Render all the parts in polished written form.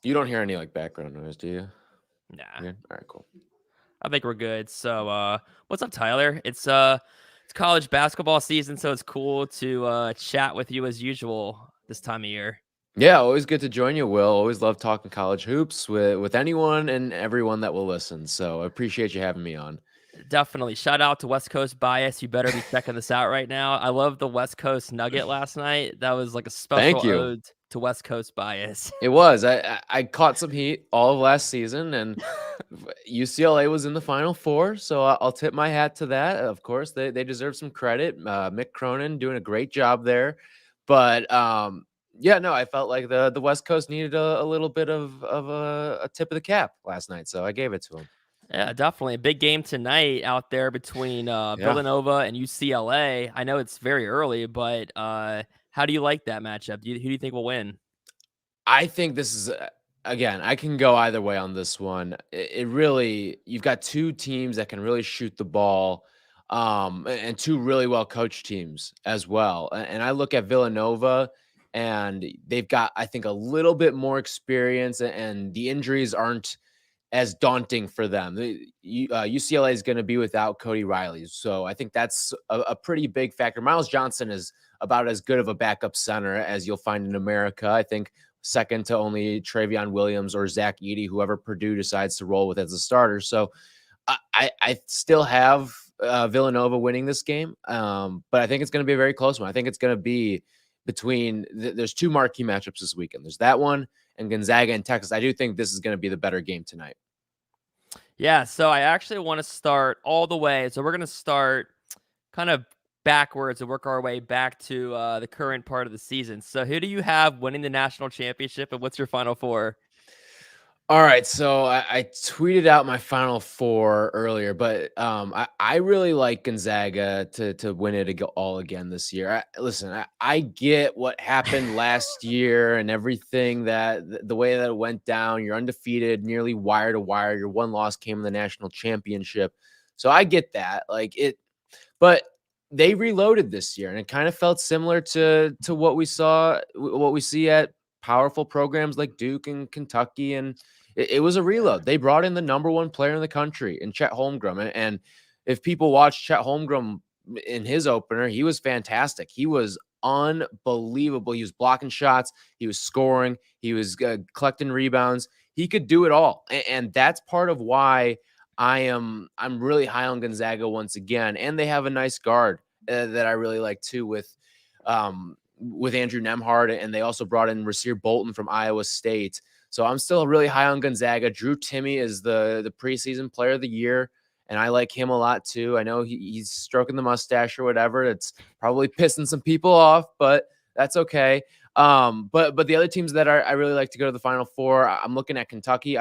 You don't hear any like background noise, do you? Nah, Yeah. All right, cool. I think we're good. So, what's up, Tyler? It's college basketball season, so it's cool to chat with you as usual this time of year. Yeah, always good to join you, Will. Always love talking college hoops with anyone and everyone that will listen. So I appreciate you having me on. Definitely. Shout out to West Coast Bias. You better be checking this out right now. I love the West Coast Nugget last night. That was like a Thank special you. ode to West Coast Bias. It was. I caught some heat all of last season, and UCLA was in the Final Four, so I'll tip my hat to that. Of course, they deserve some credit. Mick Cronin doing a great job there, but yeah, no, I felt like the West Coast needed a little bit of a tip of the cap last night, so I gave it to them. Yeah, definitely. A big game tonight out there between Yeah. Villanova and UCLA. I know it's very early, but how do you like that matchup? Who do you think will win? I think this is again, I can go either way on this one. It really you've got two teams that can really shoot the ball, and two really well coached teams as well. And I look at Villanova, and they've got I think a little bit more experience, and the injuries aren't as daunting for them. UCLA is going to be without Cody Riley, so I think that's a pretty big factor. Miles Johnson is about as good of a backup center as you'll find in America. I think second to only Travion Williams or Zach Edey, whoever Purdue decides to roll with as a starter. So I still have Villanova winning this game, but I think it's going to be a very close one. I think it's going to be between there's two marquee matchups this weekend. There's that one and Gonzaga and Texas. I do think this is going to be the better game tonight. Yeah, so I actually want to start all the way. So we're going to start kind of backwards and work our way back to the current part of the season. So who do you have winning the national championship, and what's your final four? All right, so I tweeted out my final four earlier, but I really like Gonzaga to win it all again this year. Listen, I get what happened last year and everything that the way that it went down. You're undefeated, nearly wire to wire. Your one loss came in the national championship, so I get that. Like it, but they reloaded this year, and it kind of felt similar to what we saw, what we see at powerful programs like Duke and Kentucky, and it was a reload. They brought in the number one player in the country in Chet Holmgren, and if people watch Chet Holmgren in his opener, he was fantastic. He was unbelievable. He was blocking shots, he was scoring, he was collecting rebounds. He could do it all, and that's part of why I'm really high on Gonzaga once again, and they have a nice guard that I really like too with Andrew Nemhard, and they also brought in Rasir Bolton from Iowa State. So I'm still really high on Gonzaga. Drew Timme is the preseason player of the year, and I like him a lot too. I know he's stroking the mustache or whatever. It's probably pissing some people off, but that's okay. But the other teams that I really like to go to the Final Four, I'm looking at Kentucky.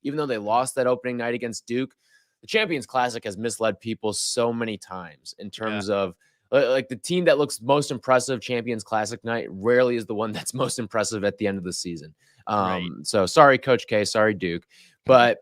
Even though they lost that opening night against Duke, the Champions Classic has misled people so many times in Yeah. terms of like the team that looks most impressive Champions Classic night rarely is the one that's most impressive at the end of the season. Right. So sorry, Coach K, sorry, Duke, but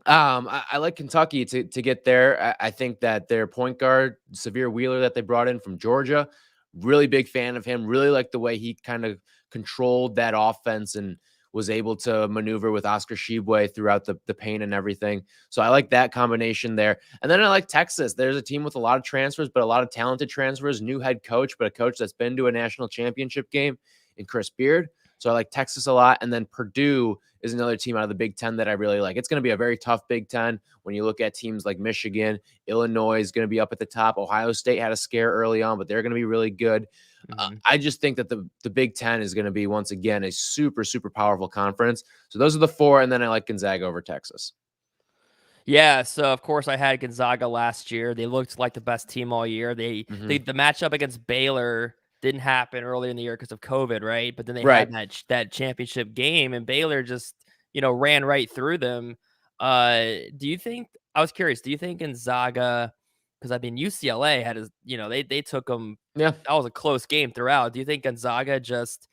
I like Kentucky to get there. I think that their point guard, Severe Wheeler, that they brought in from Georgia, really big fan of him. Really like the way he kind of controlled that offense and was able to maneuver with Oscar Tshiebwe throughout the paint and everything. So I like that combination there. And then I like Texas. There's a team with a lot of transfers, but a lot of talented transfers. New head coach, but a coach that's been to a national championship game in Chris Beard. So I like Texas a lot. And then Purdue is another team out of the Big Ten that I really like. It's going to be a very tough Big Ten when you look at teams like Michigan. Illinois is going to be up at the top. Ohio State had a scare early on, but they're going to be really good. Mhm. I just think that the Big Ten is going to be, once again, a super, super powerful conference. So those are the four. And then I like Gonzaga over Texas. Yeah, so of course I had Gonzaga last year. They looked like the best team all year. The matchup against Baylor didn't happen earlier in the year because of COVID, right? But then they Right. had that championship game, and Baylor just ran right through them. Do you think? I was curious. Do you think Gonzaga? Because I mean UCLA had they took them. Yeah. That was a close game throughout. Do you think Gonzaga just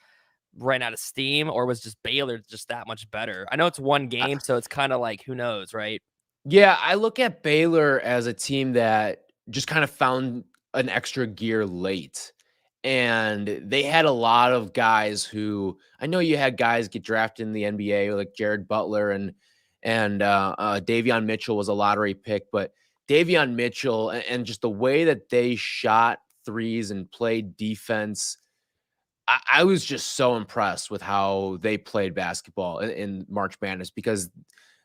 ran out of steam, or was just Baylor just that much better? I know it's one game, so it's kind of like who knows, right? Yeah, I look at Baylor as a team that just kind of found an extra gear late. and they had a lot of guys who I know you had guys get drafted in the NBA like Jared Butler and Davion Mitchell was a lottery pick, but Davion Mitchell and just the way that they shot threes and played defense, I was just so impressed with how they played basketball in March Madness because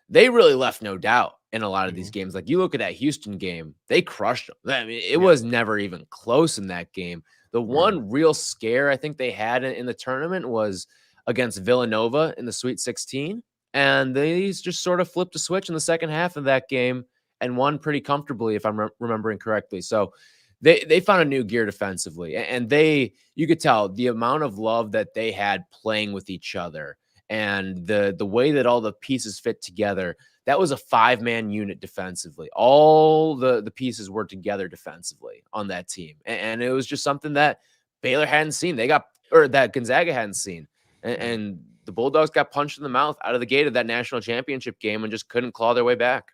they really left no doubt in a lot of these Mhm. games. Like you look at that Houston game, they crushed them. I mean, it Yeah. was never even close in that game. The Right. one real scare I think they had in the tournament was against Villanova in the Sweet 16. And they just sort of flipped a switch in the second half of that game and won pretty comfortably, if I'm remembering correctly. So they found a new gear defensively. And you could tell the amount of love that they had playing with each other and the way that all the pieces fit together. That was a 5-man unit defensively. All the pieces were together defensively on that team, and it was just something that Baylor hadn't seen. They got or that Gonzaga hadn't seen, Yeah. and the Bulldogs got punched in the mouth out of the gate of that national championship game and just couldn't claw their way back.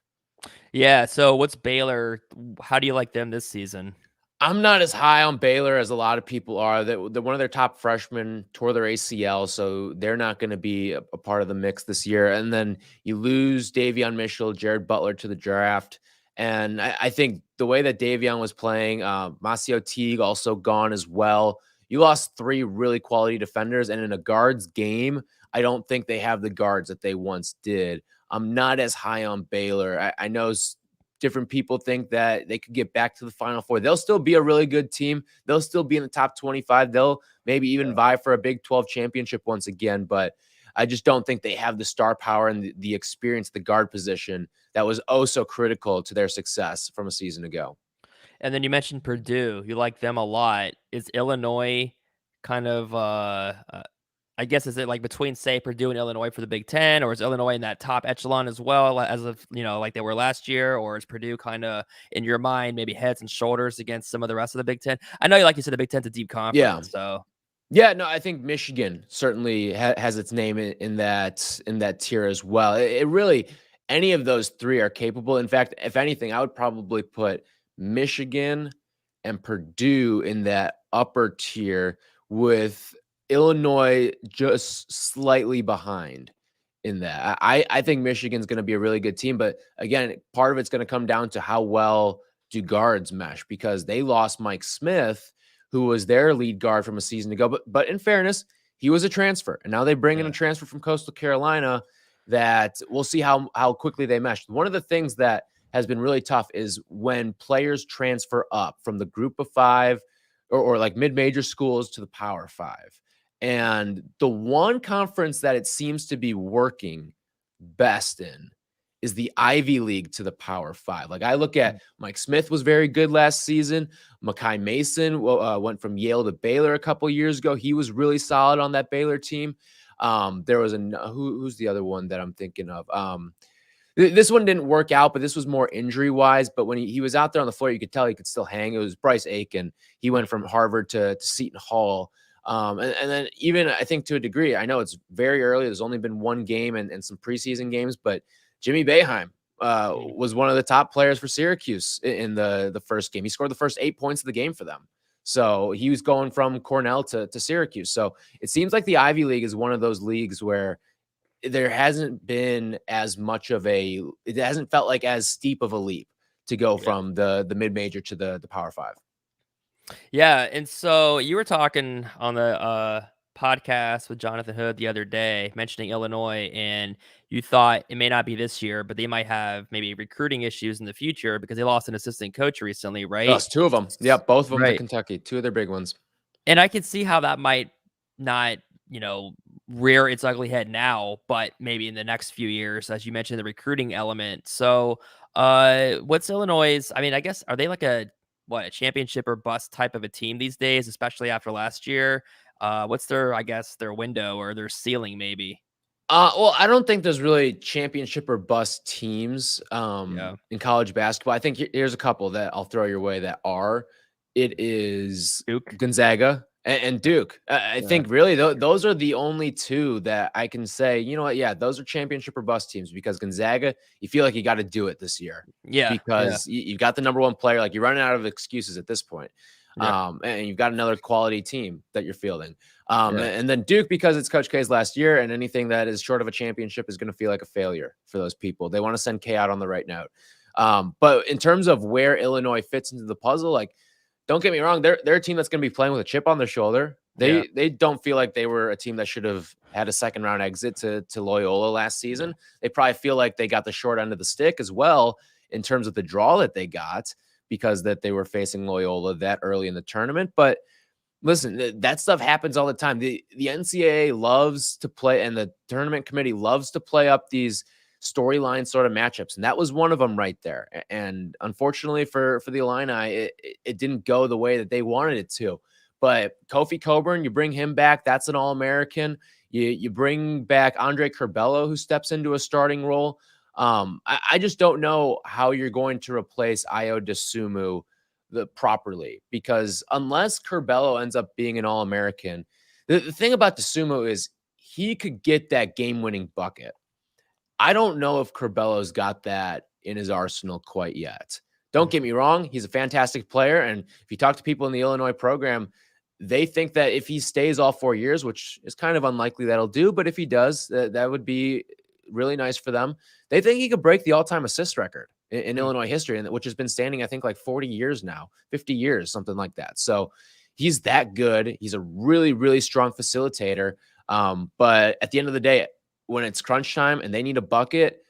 Yeah, so what's Baylor? How do you like them this season? I'm not as high on Baylor as a lot of people are. That one of their top freshmen tore their ACL, so they're not going to be a part of the mix this year. And then you lose Davion Mitchell, Jared Butler to the draft, and I think the way that Davion was playing, Masio Teague also gone as well. You lost 3 really quality defenders, and in a guards game, I don't think they have the guards that they once did. I'm not as high on Baylor. I know different people think that they could get back to the Final Four. They'll still be a really good team. They'll still be in the top 25. They'll maybe even vie for a Big 12 championship once again, but I just don't think they have the star power and the experience, the guard position that was oh so critical to their success from a season ago. And then you mentioned Purdue. You like them a lot. Is Illinois kind of I guess is it like between say Purdue and Illinois for the Big Ten, or is Illinois in that top echelon as well as of like they were last year, or is Purdue kind of in your mind maybe heads and shoulders against some of the rest of the Big Ten? I know, like you said, the Big Ten's a deep Yeah. conference, so Yeah, no, I think Michigan certainly has its name in that tier as well. It really any of those 3 are capable. In fact, if anything, I would probably put Michigan and Purdue in that upper tier with Illinois just slightly behind in that. I think Michigan's going to be a really good team, but again, part of it's going to come down to how well do guards mesh because they lost Mike Smith, who was their lead guard from a season ago. But in fairness, he was a transfer, and now they bring in a yeah. transfer from Coastal Carolina. That we'll see how quickly they mesh. One of the things that has been really tough is when players transfer up from the group of 5 or like mid-major schools to the Power 5. And the one conference that it seems to be working best in is the Ivy League to the Power 5. Like I look at Mike Smith was very good last season. Makai Mason went from Yale to Baylor a couple years ago. He was really solid on that Baylor team. There was who's the other one that I'm thinking of? This one didn't work out, but this was more injury wise. But when he was out there on the floor, you could tell he could still hang. It was Bryce Aiken. He went from Harvard to Seton Hall. And then even I think to a degree, I know it's very early. There's only been one game and some preseason games, but Jimmy Boeheim Mhm. was one of the top players for Syracuse in the first game. He scored the first 8 points of the game for them. So he was going from Cornell to Syracuse. So it seems like the Ivy League is one of those leagues where there hasn't been as much of it hasn't felt like as steep of a leap to go Yeah. from the mid-major to the Power 5. Yeah, and so you were talking on the podcast with Jonathan Hood the other day, mentioning Illinois, and you thought it may not be this year, but they might have maybe recruiting issues in the future because they lost an assistant coach recently, Oh, right? it's 2 of them. Yep, both of them to Right. Kentucky, 2 of their big ones. And I can see how that might not, rear its ugly head now, but maybe in the next few years, as you mentioned, the recruiting element. So, what's Illinois'? I mean, I guess are they like a championship or bust type of a team these days, especially after last year? What's their, I guess, their window or their ceiling, maybe? Well, I don't think there's really championship or bust teams Yeah, in college basketball. I think here's a couple that I'll throw your way that are. It is Duke. Gonzaga and Duke. I Yeah, think really those are the only 2 that I can say, you know what? Yeah, those are championship or bust teams because Gonzaga, you feel like you got to do it this year yeah, yeah. because you've got the number 1 player. Like you're running out of excuses at this point. Yeah. And you've got another quality team that you're fielding. Yeah. And then Duke, because it's Coach K's last year, and anything that is short of a championship is going to feel like a failure for those people. They want to send K out on the right note. But in terms of where Illinois fits into the puzzle, like, don't get me wrong, they're a team that's going to be playing with a chip on their shoulder. Yeah. They don't feel like they were a team that should have had a second round exit to Loyola last Yeah. season. They probably feel like they got the short end of the stick as well in terms of the draw that they got, because that they were facing Loyola that early in the tournament. But listen, that stuff happens all the time. The NCAA loves to play, and the tournament committee loves to play up these storyline sort of matchups, and that was one of them right there. And unfortunately for the Illini, it didn't go the way that they wanted it to. But Kofi Coburn, you bring him back, that's an All-American. You bring back Andre Curbelo, who steps into a starting role. I just don't know how you're going to replace Ayo Dosunmu properly, because unless Curbelo ends up being an All-American, the thing about Dosunmu is he could get that game-winning bucket. I don't know if Curbelo's got that in his arsenal quite yet. Don't get me wrong, he's a fantastic player, and if you talk to people in the Illinois program, they think that if he stays all 4 years, which is kind of unlikely that'll do, but if he does, that would be really nice for them. They think he could break the all-time assist record in Mm. Illinois history, and which has been standing, I think, like 40 years now, 50 years, something like that. So he's that good. He's a really, really strong facilitator. But at the end of the day, when it's crunch time and they need a bucket,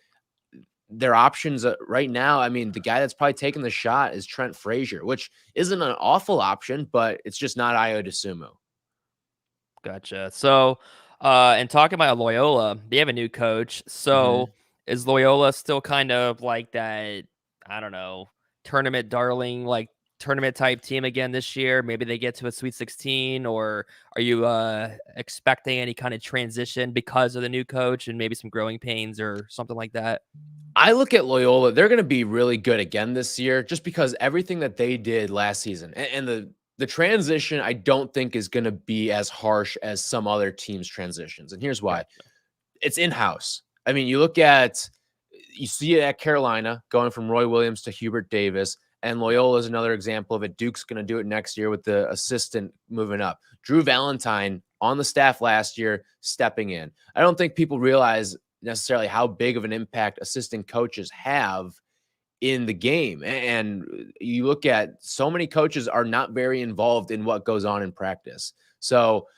their options right now, I mean, the guy that's probably taking the shot is Trent Frazier, which isn't an awful option, but it's just not Ayo Dosunmu. Gotcha. So, and talking about Loyola, they have a new coach. So, Mhm. is Loyola still kind of like that? I don't know, tournament darling, like tournament type team again this year? Maybe they get to a Sweet 16, or are you expecting any kind of transition because of the new coach and maybe some growing pains or something like that? I look at Loyola, they're going to be really good again this year, just because everything that they did last season, and the transition, I don't think is going to be as harsh as some other teams' transitions. And here's why: Gotcha. it's in-house. I mean, you see it at Carolina going from Roy Williams to Hubert Davis, and Loyola is another example of it. Duke's going to do it next year with the assistant moving up. Drew Valentine on the staff last year, stepping in. I don't think people realize necessarily how big of an impact assistant coaches have in the game. And you look at, so many coaches are not very involved in what goes on in practice. So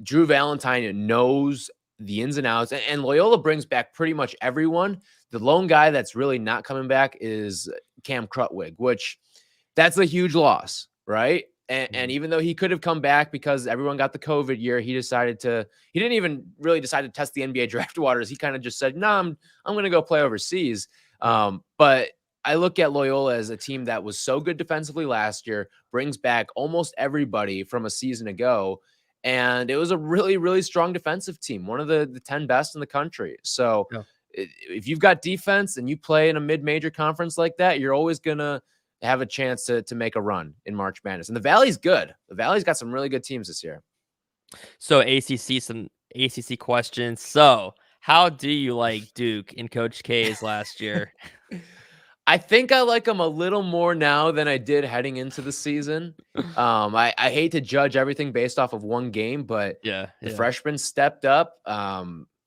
Drew Valentine knows the ins and outs, and Loyola brings back pretty much everyone. The lone guy that's really not coming back is Cam Crutwig, which that's a huge loss, right? And Mhm. even though he could have come back because everyone got the COVID year, he didn't even really decide to test the NBA draft waters. He kind of just said, no, I'm going to go play overseas. Yeah. But I look at Loyola as a team that was so good defensively last year, brings back almost everybody from a season ago. And it was a really, really strong defensive team, one of the 10 best in the country. So Yeah. if you've got defense and you play in a mid-major conference like that, you're always going to have a chance to make a run in March Madness. And the Valley's good. The Valley's got some really good teams this year. So ACC, some ACC questions. So, how do you like Duke in Coach K's last year? I think I like them a little more now than I did heading into the season. I hate to judge everything based off of one game, but Yeah, the yeah, freshmen stepped up.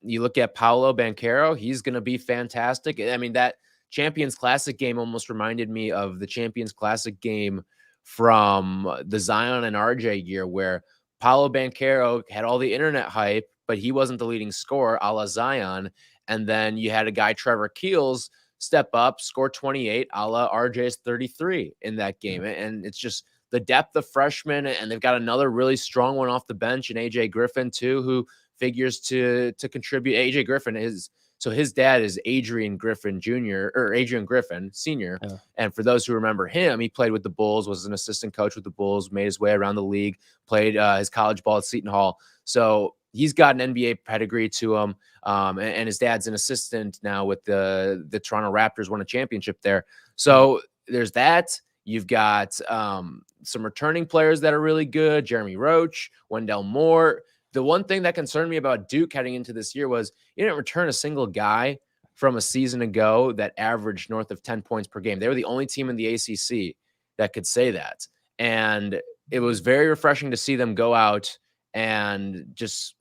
You look at Paolo Banchero, he's going to be fantastic. I mean, that Champions Classic game almost reminded me of the Champions Classic game from the Zion and RJ year, where Paolo Banchero had all the internet hype, but he wasn't the leading scorer, a la Zion. And then you had a guy, Trevor Keels, step up, score 28, a la RJ's 33 in that yeah, game. And it's just the depth of freshmen, and they've got another really strong one off the bench, and AJ Griffin too, who figures to contribute. AJ Griffin is, so his dad is Adrian Griffin Jr. or Adrian Griffin Sr. yeah. And for those who remember him, he played with the Bulls, was an assistant coach with the Bulls, made his way around the league, played his college ball at Seton Hall. So he's got an NBA pedigree to him. And his dad's an assistant now with the Toronto Raptors, won a championship there. Mhm. So there's that. You've got some returning players that are really good. Jeremy Roach, Wendell Moore. The one thing that concerned me about Duke heading into this year was you didn't return a single guy from a season ago that averaged north of 10 points per game. They were the only team in the ACC that could say that. And it was very refreshing to see them go out and just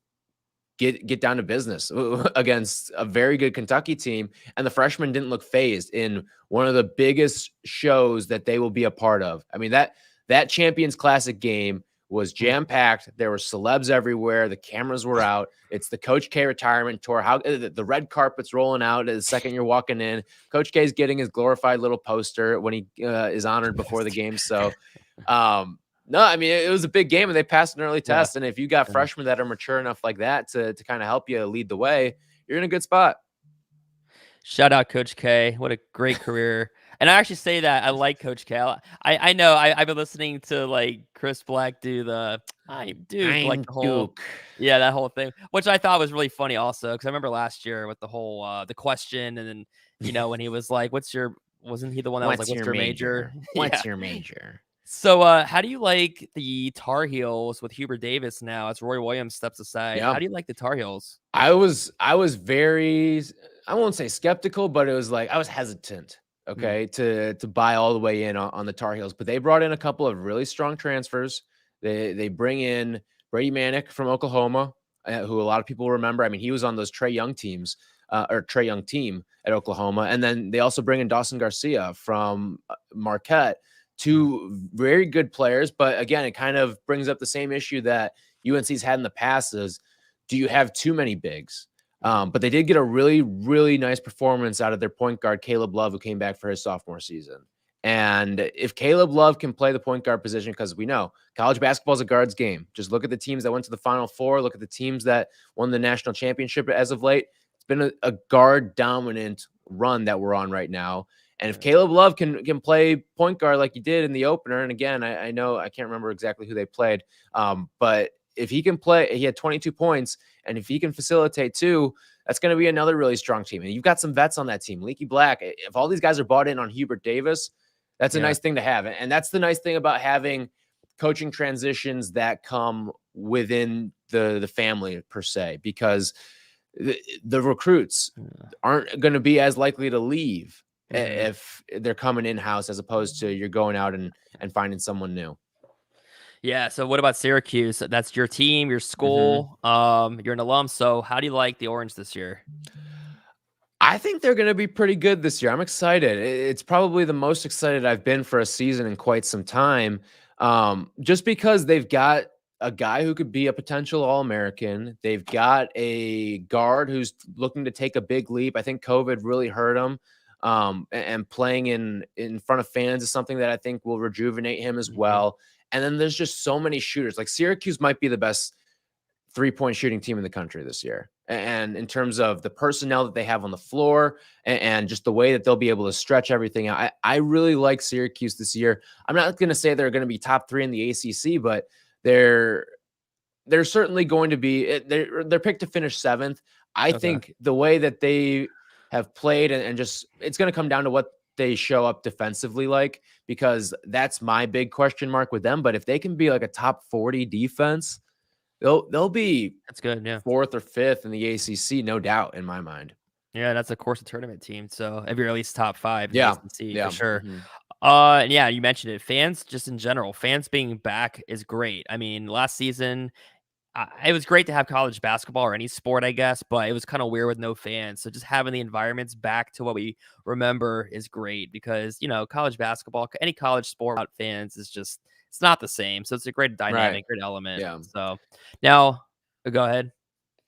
get down to business against a very good Kentucky team, and the freshmen didn't look phased in one of the biggest shows that they will be a part of. I mean, that Champions Classic game was Mm. jam-packed. There were celebs everywhere. The cameras were out. It's the Coach K retirement tour. How the red carpet's rolling out the second you're walking in. Coach K's getting his glorified little poster when he is honored before the game. So, no, I mean, it was a big game and they passed an early Yeah. test. And if you got Yeah. freshmen that are mature enough like that to kind of help you lead the way, you're in a good spot. Shout out Coach K. What a great career. And I actually say that I like Coach K. I know I've been listening to like Chris Black do the I'm Duke, like I'm the whole Duke. yeah, that whole thing, which I thought was really funny also because I remember last year with the whole the question and then when he was like, "What's your?" Wasn't he the one that was like, What's "What's your your major?" major? Yeah. What's your major? So, how do you like the Tar Heels with Hubert Davis now as Roy Williams steps aside? Yeah. How do you like the Tar Heels? I was very, I won't say skeptical, but it was like I was hesitant, Mm, okay, to buy all the way in on the Tar Heels. But they brought in a couple of really strong transfers. They bring in Brady Manick from Oklahoma, who a lot of people remember. I mean, he was on those Trey Young teams, or Trey Young team at Oklahoma. And then they also bring in Dawson Garcia from Marquette, mm, two very good players. But again, it kind of brings up the same issue that UNC's had in the past is, do you have too many bigs? mhm. But they did get a really, really nice performance out of their point guard, Caleb Love, who came back for his sophomore season. And if Caleb Love can play the point guard position, because we know college basketball is a guard's game. Just look at the teams that went to the Final Four. Look at the teams that won the national championship as of late. It's been a guard dominant run that we're on right now. And if Yeah. Caleb Love can play point guard like he did in the opener, and again, I know I can't remember exactly who they played, but if he can play, he had 22 points, and if he can facilitate too, that's going to be another really strong team. And you've got some vets on that team. Leaky Black, if all these guys are bought in on Hubert Davis, that's a Yeah. nice thing to have. And that's the nice thing about having coaching transitions that come within the family per se, because the recruits Yeah. aren't going to be as likely to leave Mhm. if they're coming in house as opposed to you're going out and finding someone new. Yeah, so what about Syracuse? That's your team, your Mm-hmm. school, you're an alum, so how do you like the Orange this year? I think they're going to be pretty good this year. I'm excited. It's probably the most excited I've been for a season in quite some time. Just because they've got a guy who could be a potential All-American. They've got a guard who's looking to take a big leap. I think COVID really hurt him. And playing in front of fans is something that I think will rejuvenate him as Mhm. well. And then there's just so many shooters. Like Syracuse might be the best three-point shooting team in the country this year. And in terms of the personnel that they have on the floor and just the way that they'll be able to stretch everything out, I really like Syracuse this year. I'm not going to say they're going to be top 3 in the ACC, but they're they're certainly going to be they're picked to finish 7th. I Okay. think the way that they have played and just it's going to come down to what they show up defensively like, because that's my big question mark with them. But if they can be like a top 40 defense, they'll be That's good, yeah. 4th or 5th in the ACC, no doubt in my mind. Yeah, that's of course a tournament team, so if you're at least top 5 in the Yeah. ACC for Yeah. sure. Mhm. And yeah, you mentioned it. Fans just in general, fans being back is great. I mean, last season, it was great to have college basketball or any sport, I guess, but it was kind of weird with no fans. So just having the environments back to what we remember is great because, college basketball, any college sport without fans is just, it's not the same. So it's a great Right. dynamic, great element. Yeah. So now, go ahead.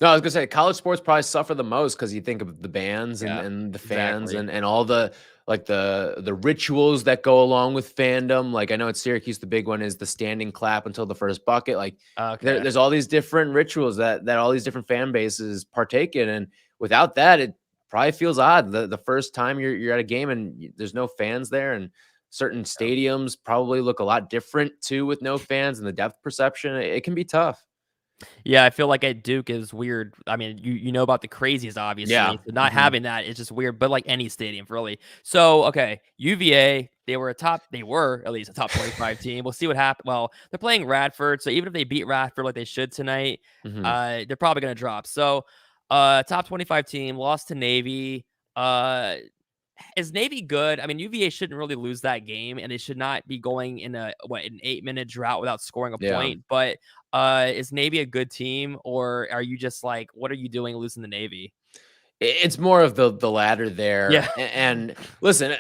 No, I was gonna say college sports probably suffer the most because you think of the bands and Yeah, and the fans exactly. and all the like the rituals that go along with fandom. Like I know at Syracuse, the big one is the standing clap until the first bucket. Like Okay. there's all these different rituals that all these different fan bases partake in, and without that, it probably feels odd. The first time you're at a game and there's no fans there, and certain stadiums probably look a lot different too with no fans, and the depth perception it can be tough. Yeah, I feel like at Duke is weird. I mean, you know about the crazies, Yeah. obviously. So not Hmm. having that is just weird, but like any stadium, really. So okay, UVA, they were at least a top 25 team. We'll see what happens. Well, they're playing Radford, so even if they beat Radford like they should tonight, Hmm. they're probably gonna drop. So top 25 team, lost to Navy. Uh is Navy good? I mean, UVA shouldn't really lose that game, and they should not be going in an 8-minute drought without scoring a Yeah. point. But is Navy a good team, or are you just like, what are you doing losing the Navy? It's more of the latter there, Yeah. and listen,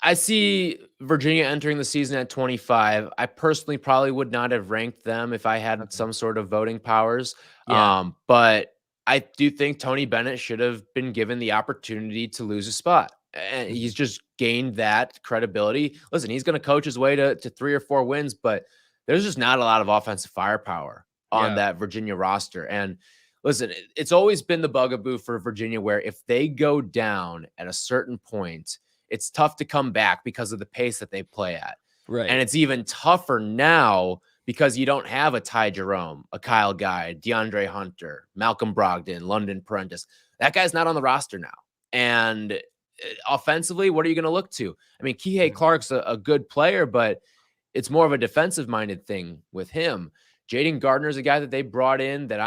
I see Virginia entering the season at 25. I personally probably would not have ranked them if I had Okay. some sort of voting powers, Yeah. but I do think Tony Bennett should have been given the opportunity to lose a spot, and Mhm. he's just gained that credibility. Listen, he's gonna coach his way to 3 or 4 wins, but there's just not a lot of offensive firepower on Yeah. that Virginia roster, and listen, it's always been the bugaboo for Virginia where if they go down at a certain point, it's tough to come back because of the pace that they play at. And Right. it's even tougher now because you don't have a Ty Jerome, a Kyle Guy, DeAndre Hunter, Malcolm Brogdon, London Prentice. That guy's not on the roster now. And offensively, what are you going to look to? I mean, Kihei Mhm. Clark's a good player, but it's more of a defensive minded thing with him. Jaden Gardner's a guy that they brought in that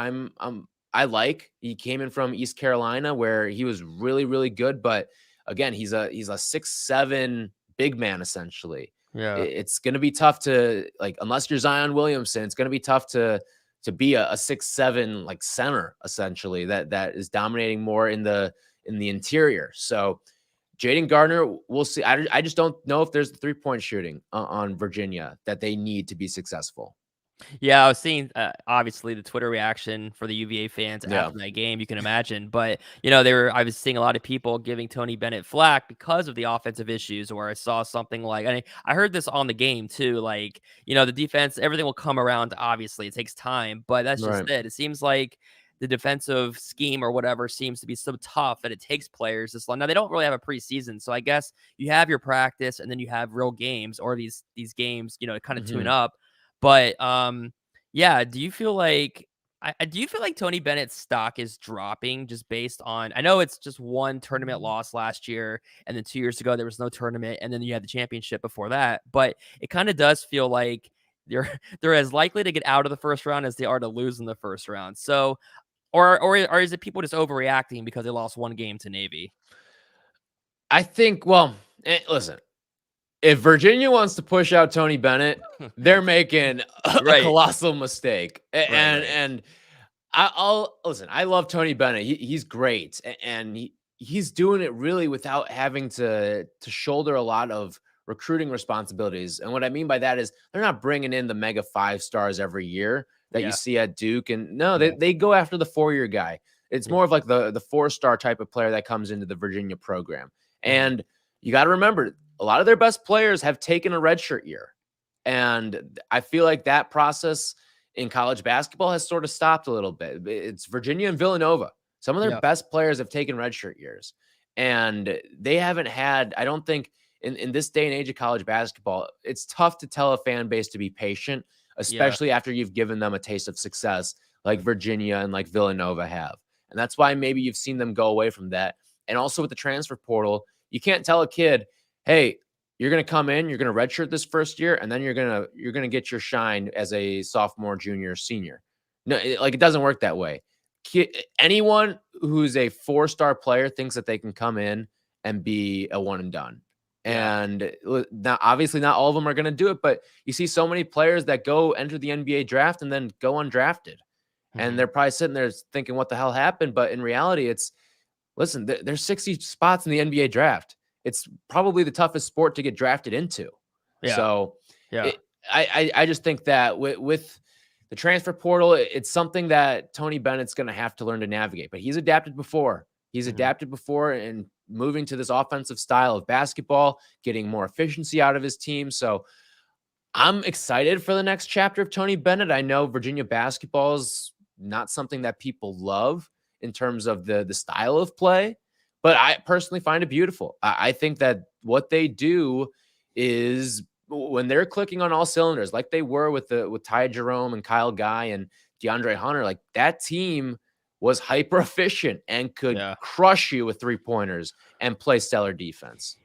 I like. He came in from East Carolina where he was really, really good. But again, he's a 6'7" big man essentially. Yeah. It's gonna be tough to like unless you're Zion Williamson, it's gonna be tough to be a 6'7" like center essentially that is dominating more in the interior. So Jaden Gardner, we'll see. I just don't know if there's the 3-point shooting on Virginia that they need to be successful. Yeah, I was seeing obviously the Twitter reaction for the UVA fans Yeah. after that game. You can imagine, but I was seeing a lot of people giving Tony Bennett flack because of the offensive issues. Where I saw something like, and I heard this on the game too. Like, the defense, everything will come around. Obviously, it takes time, but that's just Right. it. It seems like the defensive scheme or whatever seems to be so tough that it takes players this long. Now they don't really have a preseason, so I guess you have your practice and then you have real games or these games, kind of tune Mhm. up. But, yeah, do you feel like Tony Bennett's stock is dropping just based on I know it's just one tournament loss last year, and then 2 years ago, there was no tournament, and then you had the championship before that, but it kinda does feel like they're they're as likely to get out of the first round as they are to lose in the first round. So or is it people just overreacting because they lost 1 game to Navy? I think, well, listen, if Virginia wants to push out Tony Bennett, they're making a Right. colossal mistake. Right, right. And I'll listen. I love Tony Bennett. He's great, and he's doing it really without having to shoulder a lot of recruiting responsibilities. And what I mean by that is they're not bringing in the mega 5 stars every year that you Yeah, see at Duke. And no, yeah, they go after the 4 year guy. It's yeah, more of like the 4 star type of player that comes into the Virginia program. mhm, And you got to remember, a lot of their best players have taken a redshirt year, and I feel like that process in college basketball has sort of stopped a little bit. It's Virginia and Villanova. Some of their yeah, best players have taken redshirt years, and they haven't had, I don't think, in this day and age of college basketball, it's tough to tell a fan base to be patient, yeah, especially after you've given them a taste of success like Virginia and like Villanova have. And that's why maybe you've seen them go away from that. And also with the transfer portal, you can't tell a kid, hey, you're going to come in, you're going to redshirt this first year, and then you're going to get your shine as a sophomore, junior, senior. No, like it doesn't work that way. Anyone who's a 4 star player thinks that they can come in and be a one and done. yeah, And now, obviously, not all of them are going to do it, but you see so many players that go enter the NBA draft and then go undrafted, and mhm, they're probably sitting there thinking, "What the hell happened?" But in reality, it's listen, there's 60 spots in the NBA draft. It's probably the toughest sport to get drafted into. yeah, So yeah, it, I just think that with the transfer portal, it's something that Tony Bennett's going to have to learn to navigate. But he's adapted before. He's mhm. adapted before and moving to this offensive style of basketball, getting more efficiency out of his team. So I'm excited for the next chapter of Tony Bennett. I know Virginia basketball is not something that people love in terms of the style of play, but I personally find it beautiful. I think that what they do is when they're clicking on all cylinders, like they were with Ty Jerome and Kyle Guy and DeAndre Hunter, like that team was hyper efficient and could Yeah. crush you with 3 pointers and play stellar defense.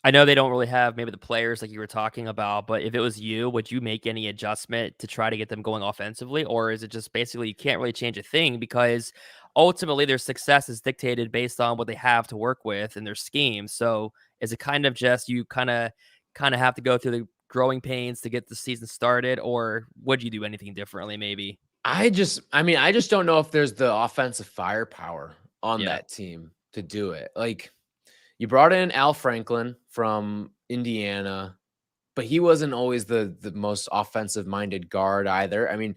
I know they don't really have maybe the players like you were talking about, but if it was you, would you make any adjustment to try to get them going offensively? Or is it just basically you can't really change a thing because ultimately their success is dictated based on what they have to work with in their scheme. So is it kind of just you kind of have to go through the growing pains to get the season started, or would you do anything differently? Maybe. I just don't know if there's the offensive firepower on Yeah. that team to do it. Like, you brought in Al Franklin from Indiana, but he wasn't always the most offensive minded guard either. I mean,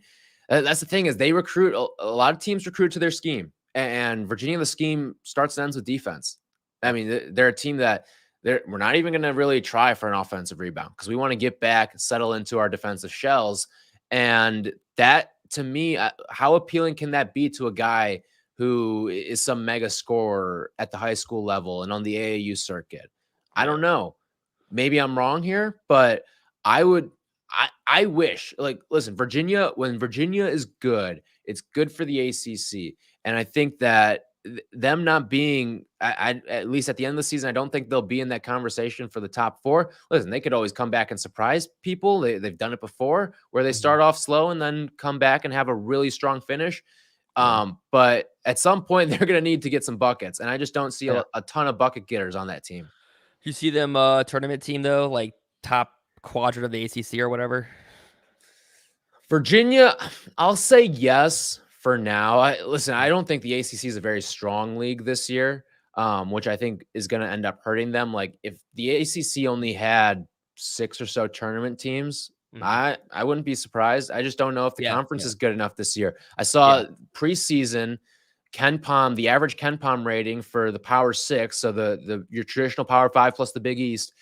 that's the thing is they recruit a lot of teams recruit to their scheme, and Virginia the scheme starts and ends with defense. I Yep. mean, they're a team that we're not even going to really try for an offensive rebound because we want to get back, settle into our defensive shells, and that to me, how appealing can that be to a guy who is some mega scorer at the high school level and on the AAU circuit? I Yeah. don't know. Maybe I'm wrong here, but I would I wish, like, listen, Virginia, when Virginia is good, it's good for the ACC. And I think that them not being at least at the end of the season, I don't think they'll be in that conversation for the top four. Listen, they could always come back and surprise people. They've done it before where they Mhm. start off slow and then come back and have a really strong finish. Yeah. But at some point, they're going to need to get some buckets. And I just don't see Yeah. a ton of bucket getters on that team. You see them tournament team though, like top quadrant of the ACC or whatever. Virginia, I'll say yes for now. Listen, I don't think the ACC is a very strong league this year, which I think is going to end up hurting them. Like if the ACC only had six or so tournament teams, Mhm. I wouldn't be surprised. I just don't know if the Yeah. conference Yeah. is good enough this year. I Yeah. saw preseason Ken Palm, the average Ken Palm rating for the Power Six, so the your traditional Power Five plus the Big East.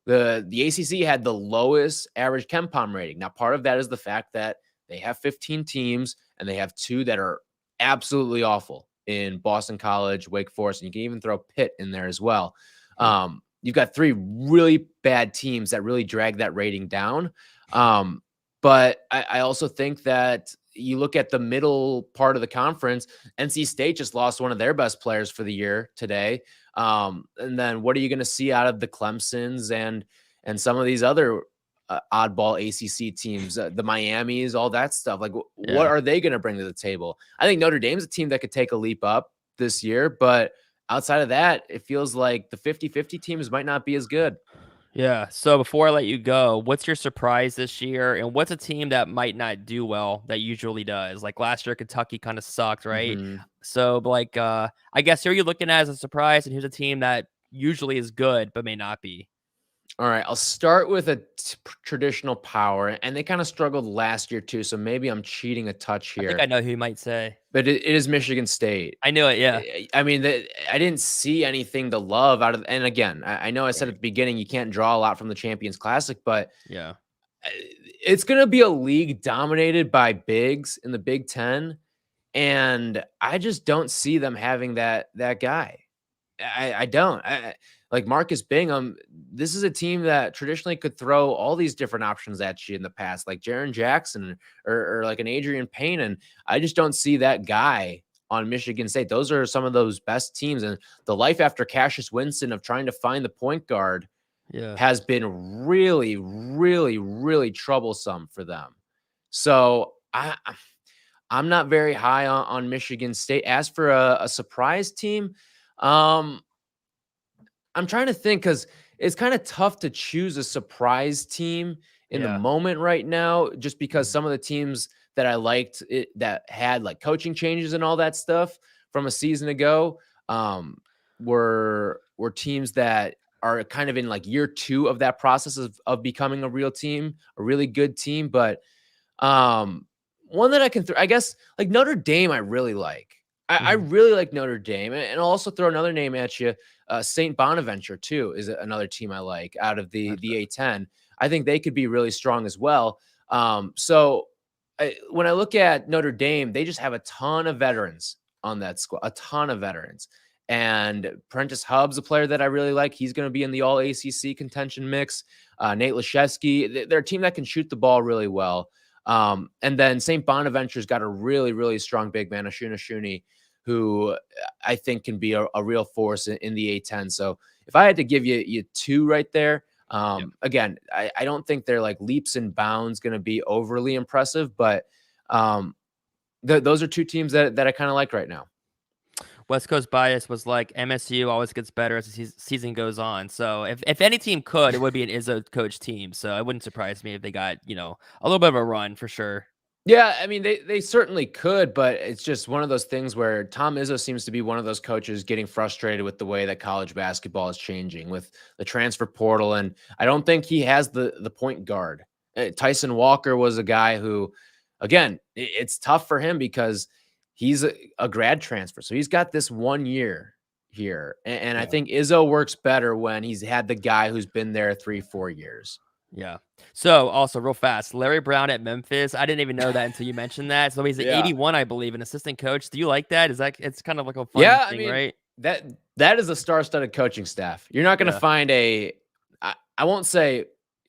The ACC had the lowest average KenPom rating. Now, part of that is the fact that they have 15 teams and they have two that are absolutely awful in Boston College, Wake Forest, and you can even throw Pitt in there as well. Hmm. You've got three really bad teams that really drag that rating down. Um, but I also think that you look at the middle part of the conference, NC State just lost one of their best players for the year today. And then what are you going to see out of the Clemsons and some of these other oddball ACC teams, the Miamis, all that stuff? Like, what Yeah. are they going to bring to the table? I think Notre Dame's a team that could take a leap up this year, but outside of that, it feels like the 50-50 teams might not be as good. Yeah. So before I let you go, what's your surprise this year? And what's a team that might not do well that usually does? Like last year, Kentucky kind of sucked, right? Mhm. So, like, I guess who are you looking at as a surprise? And here's a team that usually is good, but may not be. All right, I'll start with a traditional power, and they kind of struggled last year too. So maybe I'm cheating a touch I think here, I know who you might say. but it is Michigan State. I knew it. Yeah. I mean, I didn't see anything to love out of. And again, I know I said Right. at the beginning you can't draw a lot from the Champions Classic, but Yeah. uh, it's going to be a league dominated by bigs in the Big Ten, and I just don't see them having that guy. I don't. Like Marcus Bingham, this is a team that traditionally could throw all these different options at you in the past, like Jaron Jackson or like an Adrian Payne. And I just don't see that guy on Michigan State. Those are some of those best teams. And the life after Cassius Winston of trying to find the point guard Yeah. has been really, really, really troublesome for them. So I'm not very high on Michigan State. As for a surprise team, um, I'm trying to think because it's kind of tough to choose a surprise team in the Yeah. moment right now, just because Mhm. some of the teams that I liked that had like coaching changes and all that stuff from a season ago um, were teams that are kind of in like year two of that process of becoming a real team, a really good team. But one that I can I guess like Notre Dame, I really like. I Mhm. really like Notre Dame, and I'll also throw another name at you. Saint Bonaventure too is another team I like out of the Gotcha. A10. I think they could be really strong as well. When I look at Notre Dame, they just have a ton of veterans on that squad, a ton of veterans. And Prentice Hubb's a player that I really like. He's going to be in the All ACC contention mix. Nate Lashevsky, they're a team that can shoot the ball really well. And then St. Bonaventure's got a really, really strong big man, Ashuna Shuni, who I think can be a real force in the A10. So if I had to give you two right there, Yep. again, I don't think they're like leaps and bounds going to be overly impressive, but those are two teams that I kind of like right now. West Coast bias was like MSU always gets better as the season goes on. So if any team could, it would be an Izzo coach team. So it wouldn't surprise me if they got, a little bit of a run for sure. Yeah, I mean, they certainly could, but it's just one of those things where Tom Izzo seems to be one of those coaches getting frustrated with the way that college basketball is changing with the transfer portal, and I don't think he has the point guard. Tyson Walker was a guy who, again, it's tough for him because he's a grad transfer, so he's got this 1 year here, and I Yeah. think Izzo works better when he's had the guy who's been there 3-4 years. Yeah. So also real fast, Larry Brown at Memphis. I didn't even know that until you mentioned that. So he's an Yeah. 81, I believe, an assistant coach. Do you like that? Is that it's kind of like a fun Yeah, I thing, mean, right? that that is a star-studded coaching staff. You're not gonna Yeah. find I won't say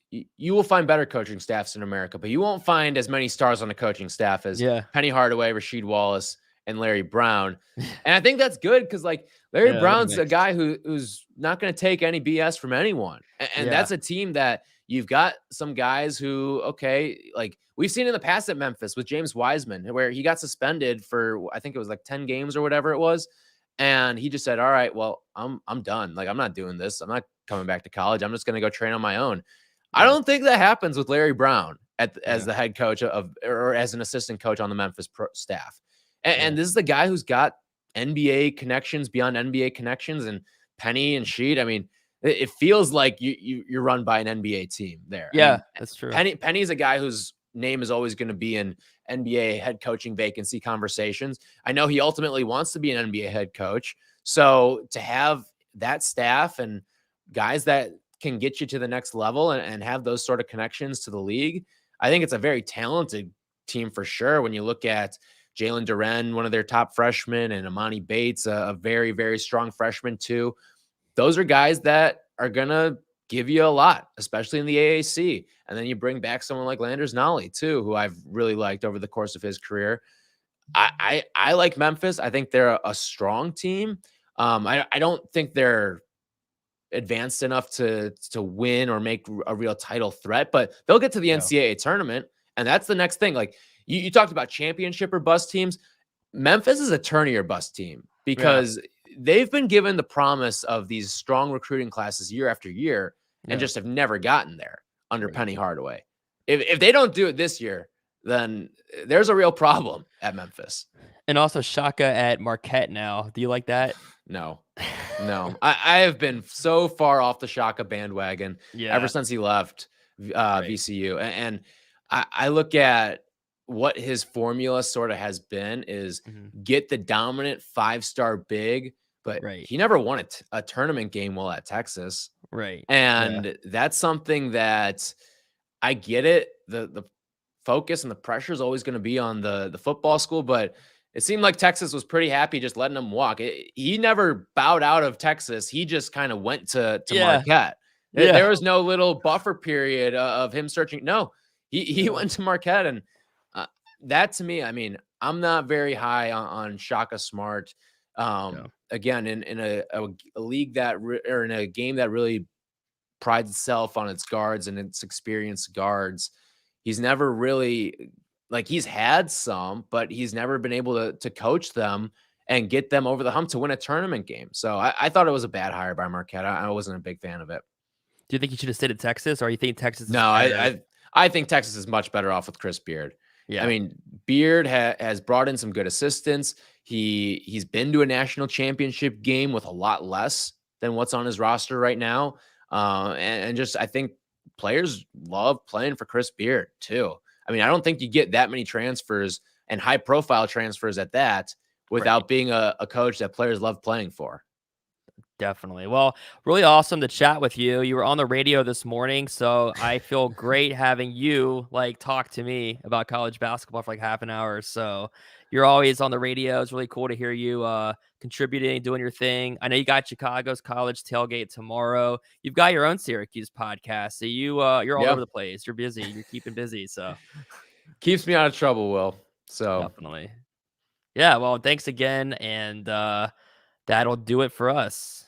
you will find better coaching staffs in America, but you won't find as many stars on a coaching staff as Yeah. Penny Hardaway, Rasheed Wallace, and Larry Brown. And I think that's good because like Larry Yeah, what a Brown's a mix. guy who's not gonna take any BS from anyone. And Yeah. that's a team that you've got some guys who, okay, like we've seen in the past at Memphis with James Wiseman, where he got suspended for I think it was like 10 games or whatever it was. And he just said, "All right, well, I'm done. Like I'm not doing this. I'm not coming back to college. I'm just going to go train on my own." I Yeah. don't think that happens with Larry Brown as Yeah. the head coach of or as an assistant coach on the Memphis staff. Yeah. And this is the guy who's got NBA connections beyond NBA connections and Penny and Sheet. I mean, it feels like you're run by an NBA team there. I Yeah, mean, that's true. Penny's a guy whose name is always going to be in NBA head coaching vacancy conversations. I know he ultimately wants to be an NBA head coach. So to have that staff and guys that can get you to the next level and have those sort of connections to the league, I think it's a very talented team for sure. When you look at Jalen Duren, one of their top freshmen, and Amani Bates, a very, very strong freshman too. Those are guys that are going to give you a lot, especially in the AAC. And then you bring back someone like Landers Nolly too, who I've really liked over the course of his career. I like Memphis. I think they're a strong team. I don't think they're advanced enough to win or make a real title threat, but they'll get to the Yeah. NCAA tournament, and that's the next thing. Like you talked about championship or bust teams. Memphis is a tourney or bust team Yeah. because they've been given the promise of these strong recruiting classes year after year and Yeah. just have never gotten there under Right. Penny Hardaway. If they don't do it this year, then there's a real problem at Memphis. And also Shaka at Marquette now. Do you like that? No, no. I have been so far off the Shaka bandwagon ever Yeah. since he left Right. VCU. And I look at what his formula sort of has been is Mhm. get the dominant 5-star big, but Right. he never won a tournament game while at Texas. Right. Yeah. And that's something that I get it. The focus and the pressure is always going to be on the football school, but it seemed like Texas was pretty happy just letting him walk. He never bowed out of Texas. He just kind of went to Yeah. Marquette. Yeah. There was no little buffer period of him searching. No, he Yeah. went to Marquette, and uh, that to me, I mean, I'm not very high on Shaka Smart. Yeah. Again, in a league that or in a game that really prides itself on its guards and its experienced guards. He's never really like he's had some, but he's never been able to coach them and get them over the hump to win a tournament game. So I thought it was a bad hire by Marquette. I wasn't a big fan of it. Do you think he should have stayed at Texas, or you think Texas is No, better? I think Texas is much better off with Chris Beard. I Yeah. mean, Beard has brought in some good assistants. He's been to a national championship game with a lot less than what's on his roster right now. And just I think players love playing for Chris Beard too. I mean, I don't think you get that many transfers and high profile transfers at that Right. without being a coach that players love playing for. Definitely. Well, really awesome to chat with you. You were on the radio this morning, so I feel great having you like talk to me about college basketball for like half an hour. So you're always on the radio. It's really cool to hear you contributing, doing your thing. I know you got Chicago's college tailgate tomorrow. You've got your own Syracuse podcast. So you're all Yeah. over the place. You're busy. You're keeping busy. So Keeps me out of trouble, Will. So definitely. Yeah, well, thanks again. And that'll do it for us.